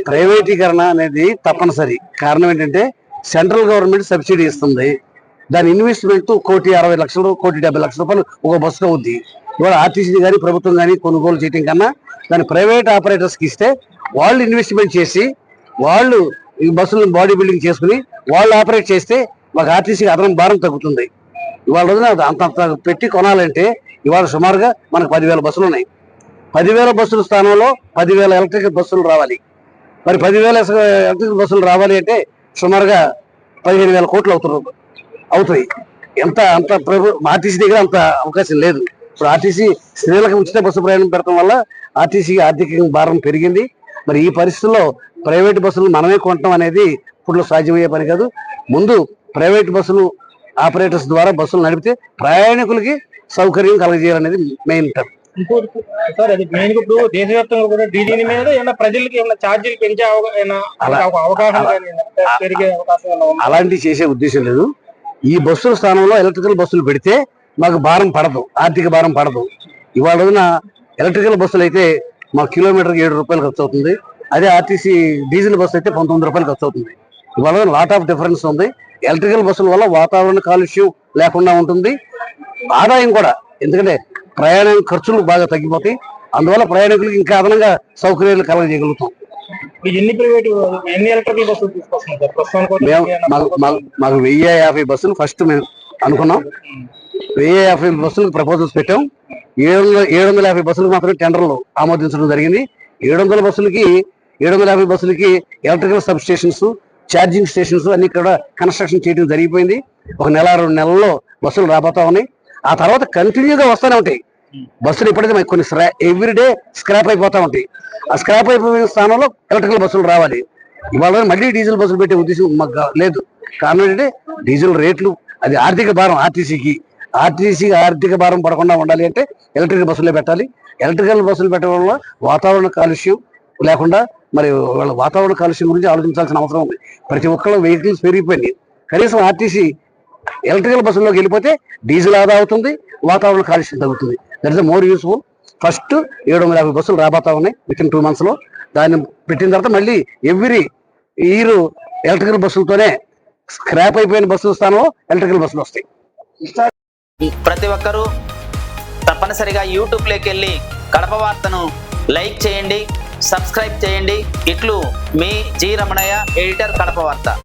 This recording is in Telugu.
ప్రైవేటీకరణ అనేది తప్పనిసరి. కారణం ఏంటంటే సెంట్రల్ గవర్నమెంట్ సబ్సిడీ ఇస్తుంది. దాని ఇన్వెస్ట్మెంట్ 1,60,00,000 1,70,00,000 ఒక బస్సుకు అవుద్ది. ఇవాళ ఆర్టీసీ కానీ ప్రభుత్వం కానీ కొనుగోలు చేయడం కన్నా దాని ప్రైవేట్ ఆపరేటర్స్కి ఇస్తే వాళ్ళు ఇన్వెస్ట్మెంట్ చేసి వాళ్ళు ఈ బస్సులను బాడీ బిల్డింగ్ చేసుకుని వాళ్ళు ఆపరేట్ చేస్తే మాకు ఆర్టీసీకి అదనం భారం తగ్గుతుంది. ఇవాళ రోజున అంత పెట్టి కొనాలంటే ఇవాళ సుమారుగా మనకు 10,000 బస్సులు ఉన్నాయి. 10,000 బస్సుల స్థానంలో 10,000 ఎలక్ట్రికల్ బస్సులు రావాలి. మరి 10,000 ఎలక్ట్రికల్ బస్సులు రావాలి అంటే సుమారుగా 15,000 కోట్లు అవుతాయి. అంత ఆర్టీసీ దగ్గర అంత అవకాశం లేదు. ఇప్పుడు ఆర్టీసీ స్త్రీలకు ఉచిత బస్సు ప్రయాణం పెడతాం వల్ల ఆర్టీసీ ఆర్థిక భారం పెరిగింది. మరి ఈ పరిస్థితుల్లో ప్రైవేట్ బస్సులు మనమే కొనటం అనేది ఇప్పుడు సాధ్యమయ్యే పని కాదు. ముందు ప్రైవేట్ బస్సులు ఆపరేటర్స్ ద్వారా బస్సులు నడిపితే ప్రయాణికులకి సౌకర్యం కలగజేయాలనేది మెయిన్ టర్మ్. సార్ అది మెయిన్ ఇప్పుడు దేశవ్యాప్తంగా కూడా డీడీని మీద ఏమైనా ప్రజలకి ఏమైనా ఛార్జీలు పెంచే అవకాశం అలాంటివి చేసే ఉద్దేశం లేదు. ఈ బస్సుల స్థానంలో ఎలక్ట్రికల్ బస్సులు పెడితే మాకు భారం పడదు, ఆర్థిక భారం పడదు. ఇవాళ రోజున ఎలక్ట్రికల్ బస్సులు అయితే మాకు కిలోమీటర్కి 7 రూపాయలు ఖర్చు అవుతుంది. అదే ఆర్టీసీ డీజిల్ బస్సు అయితే 19 రూపాయలు ఖర్చు అవుతుంది. ఇవాళ లాట్ ఆఫ్ డిఫరెన్స్ ఉంది. ఎలక్ట్రికల్ బస్సుల వల్ల వాతావరణ కాలుష్యం లేకుండా ఉంటుంది, ఆదాయం కూడా. ఎందుకంటే ప్రయాణ ఖర్చులు బాగా తగ్గిపోతాయి. అందువల్ల ప్రయాణికులకు ఇంకా అదనంగా సౌకర్యాలు కలగజేయగలుగుతాం. మాకు 1,050 బస్సులు ఫస్ట్ మేము అనుకున్నాం. 1,050 బస్సులకు ప్రపోజల్స్ పెట్టాం. 750 బస్సులకు మాత్రమే టెండర్లు ఆమోదించడం జరిగింది. 750 బస్సులకి electrical sub stations, charging stations అన్ని కూడా కన్స్ట్రక్షన్ చేయడం జరిగిపోయింది. 1 నెల 2 నెలల్లో బస్సులు రాబోతా ఉన్నాయి. ఆ తర్వాత కంటిన్యూగా వస్తూనే ఉంటాయి బస్సులు. ఇప్పటికీ కొన్ని ఎవ్రీడే స్క్రాప్ అయిపోతా ఉంటాయి. ఆ స్క్రాప్ అయిపోయిన స్థానంలో ఎలక్ట్రికల్ బస్సులు రావాలి. ఇవాళ మళ్ళీ డీజిల్ బస్సులు పెట్టే ఉద్దేశం మాకు లేదు. కారణం ఏంటంటే డీజిల్ రేట్లు అది ఆర్థిక భారం. ఆర్టీసీకి ఆర్థిక భారం పడకుండా ఉండాలి అంటే ఎలక్ట్రికల్ బస్సులే పెట్టాలి. ఎలక్ట్రికల్ బస్సులు పెట్టడం వల్ల వాతావరణ కాలుష్యం లేకుండా మరి వాళ్ళ వాతావరణ కాలుష్యం గురించి ఆలోచించాల్సిన అవసరం ఉంది. ప్రతి ఒక్కళ్ళు వెహికల్స్ పెరిగిపోయింది. కనీసం ఆర్టీసీ ఎలక్ట్రికల్ బస్సుల్లోకి వెళ్ళిపోతే డీజిల్ ఆదా అవుతుంది, వాతావరణ కాలుష్యం తగ్గుతుంది. That is more useful. First 750 బస్సులు రాబోతా ఉన్నాయి వితిన్ 2 months లో. దాన్ని పెట్టిన తర్వాత మళ్ళీ ఎవ్రీ ఇయర్ ఎలక్ట్రికల్ బస్సులతోనే స్క్రాప్ అయిపోయిన బస్సుల స్థానంలో ఎలక్ట్రికల్ బస్సులు వస్తాయి. ప్రతి ఒక్కరూ తప్పనిసరిగా యూట్యూబ్లోకి వెళ్ళి కడప వార్తను లైక్ చేయండి, సబ్స్క్రైబ్ చేయండి. ఇట్లు మీ జి రమణయ్య, ఎడిటర్, కడప వార్త.